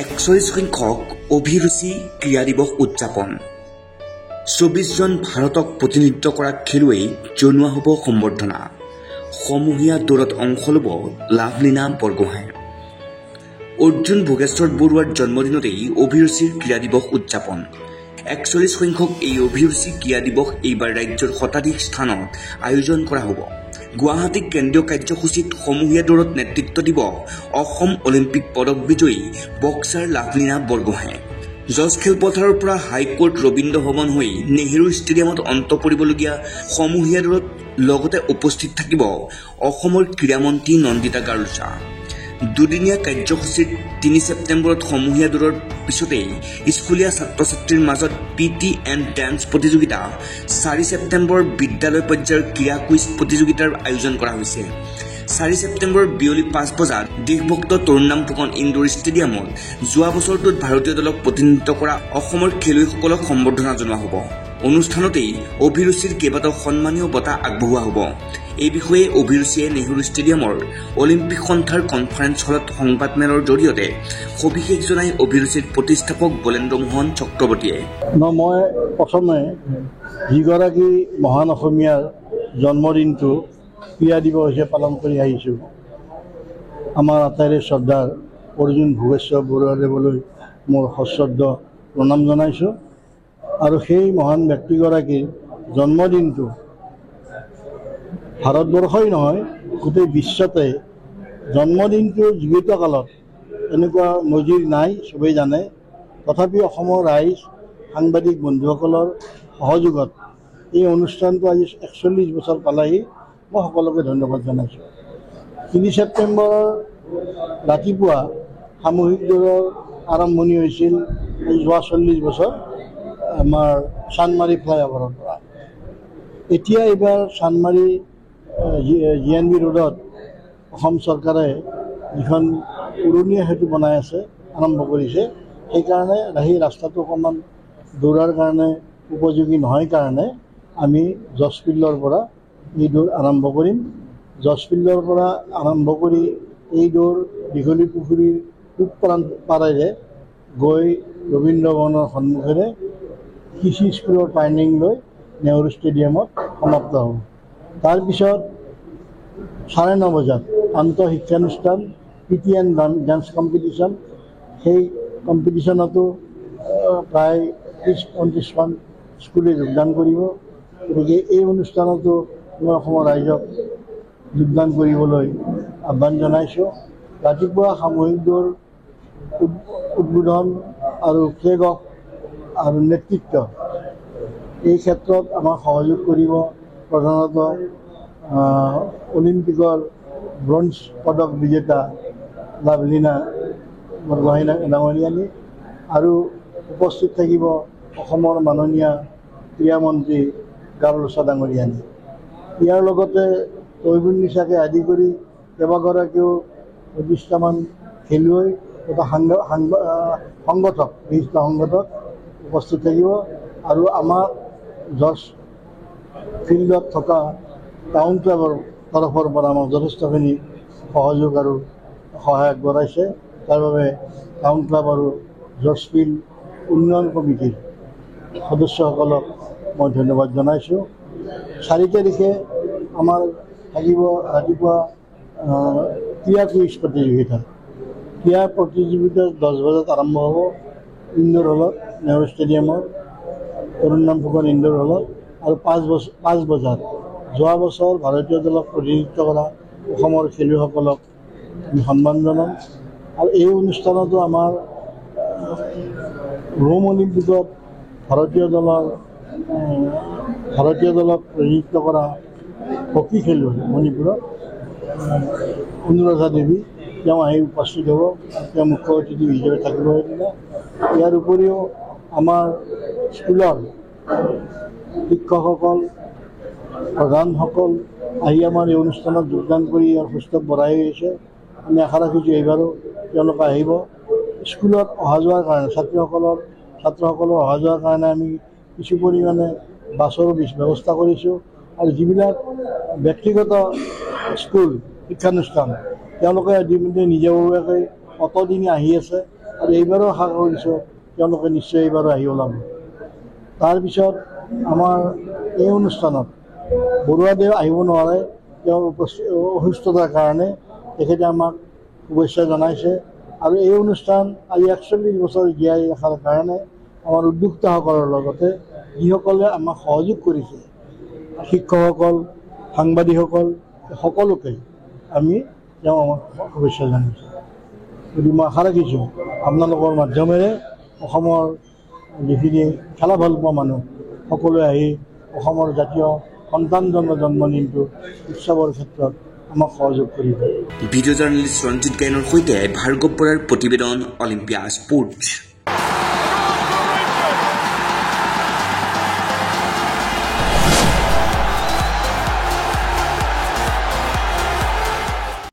41 সংখ্যক অভিৰুচি ক্ৰীড়া দিৱস উদযাপন 24 জন ভাৰতক প্ৰতিনিধিত্ব কৰা খেলুৱৈক জনোৱা হ'ব সম্বৰ্ধনা সমূহীয়া দৌৰত অংশ ল'ব লাভলীনা বৰগোহাঁই অৰ্জুন ভোগেশ্বৰ বৰুৱাৰ জন্মদিনতেই অভিৰুচিৰ ক্ৰীড়া দিৱস উদযাপন 41 সংখ্যক এই অভিৰুচি ক্ৰীড়া দিৱস এইবাৰ ৰাজ্যৰ শতাধিক স্থানত আয়োজন কৰা হ'ব গুৱাহাটী কেন্দ্ৰীয় কাৰ্যসূচীত সমূহীয়া দৌৰত নেতৃত্ব দিব অসম অলিম্পিক পদক বিজয়ী বক্সাৰ লাভলীনা বৰগোহাঁই জজ খেলপথাৰৰ পৰা হাইকোৰ্ট ৰবীন্দ্ৰ ভৱন হৈ নেহেৰু ষ্টেডিয়ামত অন্ত পৰিবলগীয়া সমূহীয়া দৌৰত লগতে উপস্থিত থাকিব অসমৰ ক্ৰীড়ামন্ত্ৰী নন্দিতা গাৰুজা দুদিনীয়া কাৰ্যসূচীত 3 ছেপ্টেম্বৰত সমূহীয়া দৌৰৰ পিছতেই স্কুলীয়া ছাত্ৰ ছাত্ৰীৰ মাজত পিটি এণ্ড ডেন্স প্ৰতিযোগিতা 4 ছেপ্টেম্বৰ বিদ্যালয় পৰ্যায়ৰ ক্ৰীড়া কুইজ প্ৰতিযোগিতাৰ আয়োজন কৰা হৈছে 4 ছেপ্টেম্বৰ বিয়লি 5 বজাত দেশভক্ত তৰুণৰাম ফুকন ইনডোৰ ষ্টেডিয়ামত যোৱা বছৰটোত ভাৰতীয় দলক প্ৰতিনিধিত্ব কৰা অসমৰ খেলুৱৈসকলক সম্বৰ্ধনা জনোৱা হ'ব অনুষ্ঠানতেই অভিৰুচিৰ কেইবাটাও সন্মানীয় বঁটা আগবঢ়োৱা হ'ব এই বিষয়ে অভিৰুচিয়ে নেহেৰু ষ্টেডিয়ামৰ অলিম্পিক সন্থাৰ কনফাৰেন্স হলত সংবাদমেলৰ জৰিয়তে সবিশেষ জনাই অভিৰুচিৰ প্ৰতিষ্ঠাপক বলেন্দ্ৰ মোহন চক্ৰৱৰ্তীয়ে মই প্ৰথমে যিগৰাকী মহান অসমীয়াৰ জন্মদিনটো ক্ৰীড়া দিৱস হিচাপে পালন কৰি আহিছোঁ আমাৰ আটাইৰে শ্ৰদ্ধাৰ অৰ্জুন ভোগেশ্বৰ বৰুৱাদেৱলৈ মোৰ সশ্ৰদ্ধ প্ৰণাম জনাইছোঁ আৰু সেই মহান ব্যক্তিগৰাকীৰ জন্মদিনটো ভাৰতবৰ্ষই নহয় গোটেই বিশ্বতে জন্মদিনটোৰ জীৱিত কালত এনেকুৱা নজিৰ নাই চবেই জানে তথাপি অসমৰ ৰাইজ সাংবাদিক বন্ধুসকলৰ সহযোগত এই অনুষ্ঠানটো আজি 41 বছৰ পালেহি মই সকলোকে ধন্যবাদ জনাইছোঁ 3 ছেপ্টেম্বৰৰ ৰাতিপুৱা সামূহিক দৌৰৰ আৰম্ভণি হৈছিল যোৱা 40 বছৰ আমাৰ চানমাৰী ফ্লাইঅভাৰৰ পৰা এতিয়া এইবাৰ চানমাৰী GNB ৰোডত অসম চৰকাৰে যিখন উৰণীয়া সেতু বনাই আছে আৰম্ভ কৰিছে সেইকাৰণে সেই ৰাস্তাটো অকণমান দৌৰাৰ কাৰণে উপযোগী নহয় কাৰণে আমি জজ ফিল্ডৰ পৰা এই দৌৰ আৰম্ভ কৰিম জজ ফিল্ডৰ পৰা আৰম্ভ কৰি এই দৌৰ দীঘলী পুখুৰীৰ পূব পাৰেৰে গৈ ৰবীন্দ্ৰ ভৱনৰ সন্মুখেৰে কৃষি স্কুলৰ টাৰ্ণিং লৈ নেহেৰু ষ্টেডিয়ামত সমাপ্ত হ'ব তাৰপিছত 9:30 বজাত আন্তঃশিক্ষানুষ্ঠান পিটি এণ্ড ডান্স কম্পিটিশ্যন সেই কম্পিটিশ্যনতো প্ৰায় 30-35খন স্কুলে যোগদান কৰিব গতিকে এই অনুষ্ঠানতো মই অসমৰ ৰাইজক যোগদান কৰিবলৈ আহ্বান জনাইছোঁ ৰাতিপুৱা সামূহিক দৌৰ উদ্বোধন আৰু ফ্লেগ অফ আৰু নেতৃত্ব এই ক্ষেত্ৰত আমাক সহযোগ কৰিব প্ৰধানতঃ অলিম্পিকৰ ব্ৰঞ্জ পদক বিজেতা লাভলীনা বৰগোহাঁই ডাঙৰীয়ানী আৰু উপস্থিত থাকিব অসমৰ মাননীয় ক্ৰীড়ামন্ত্ৰী গাৰুজা ডাঙৰীয়ানী ইয়াৰ লগতে তৈবুন নিচাকে আদি কৰি কেইবাগৰাকীও 25টামান খেলুৱৈ তথা সংগঠক 20টা সংগঠক উপস্থিত থাকিব আৰু আমাৰ জজ ফিল্ডত থকা টাউন ক্লাবৰ তৰফৰ পৰা আমাক যথেষ্টখিনি সহযোগ আৰু সহায় আগবঢ়াইছে তাৰ বাবে টাউন ক্লাব আৰু জজ ফিল্ড উন্নয়ন কমিটিৰ সদস্যসকলক মই ধন্যবাদ জনাইছোঁ 4 তাৰিখে আমাৰ থাকিব ৰাতিপুৱা ক্ৰীড়া কুইজ প্ৰতিযোগিতা ক্ৰীড়া প্ৰতিযোগিতা 10 বজাত আৰম্ভ হ'ব ইনডোৰ হলত নেহেৰু ষ্টেডিয়ামৰ তৰুণৰাম ফুকন ইনডোৰ হলত আৰু 5 বজাত যোৱা বছৰ ভাৰতীয় দলক প্ৰতিনিধিত্ব কৰা অসমৰ খেলুৱৈসকলক আমি সন্মান জনাম আৰু এই অনুষ্ঠানতো আমাৰ ৰোম অলিম্পিকত ভাৰতীয় দলক প্ৰতিনিধিত্ব কৰা হকী খেলুৱৈ মণিপুৰত অনুৰাধা দেৱী তেওঁ আহি উপস্থিত হ'ব তেওঁ মুখ্য অতিথি হিচাপে থাকিব সেইদিনা ইয়াৰ উপৰিও আমাৰ স্কুলৰ শিক্ষকসকল প্ৰধানসকল আহি আমাৰ এই অনুষ্ঠানত যোগদান কৰি ইয়াৰ সুস্থক বঢ়াই আহিছে আমি আশা ৰাখিছোঁ এইবাৰো তেওঁলোকে আহিব স্কুলত অহা যোৱাৰ কাৰণে ছাত্ৰসকলৰ অহা যোৱাৰ কাৰণে আমি কিছু পৰিমাণে বাছৰ ব্যৱস্থা কৰিছোঁ আৰু যিবিলাক ব্যক্তিগত স্কুল শিক্ষানুষ্ঠান তেওঁলোকে ইতিমধ্যে নিজাববীয়াকৈ অটো দিনে আহি আছে আৰু এইবাৰো আশা কৰিছোঁ তেওঁলোকে নিশ্চয় এইবাৰো আহি ওলাব। তাৰপিছত আমাৰ এই অনুষ্ঠানত বৰুৱাদেউ আহিব নোৱাৰে, তেওঁৰ অসুস্থতাৰ কাৰণে। তেখেতে আমাক শুভেচ্ছা জনাইছে আৰু এই অনুষ্ঠান আজি ৪১ বছৰ জীয়াই ৰখাৰ কাৰণে আমাৰ উদ্যোক্তাসকলৰ লগতে যিসকলে আমাক সহযোগ কৰিছে, শিক্ষকসকল, সাংবাদিকসকল, সকলোকে আমি তেওঁ আমাক শুভেচ্ছা জনাইছোঁ। গতিকে মই আশা ৰাখিছোঁ আপোনালোকৰ মাধ্যমেৰে অসমৰ যিখিনি খেলা ভাল পোৱা মানুহ সকলোৱে আহি অসমৰ জাতীয় সন্তান জন্মদিনটো উৎসৱৰ ক্ষেত্ৰত আমাক সহযোগ কৰিব। ভিডিঅ' জাৰ্নেলিষ্ট ৰঞ্জিত গায়নৰ সৈতে ভাৰ্গৱ বৰাৰ প্ৰতিবেদন, অলিম্পিয়া স্পৰ্টছ।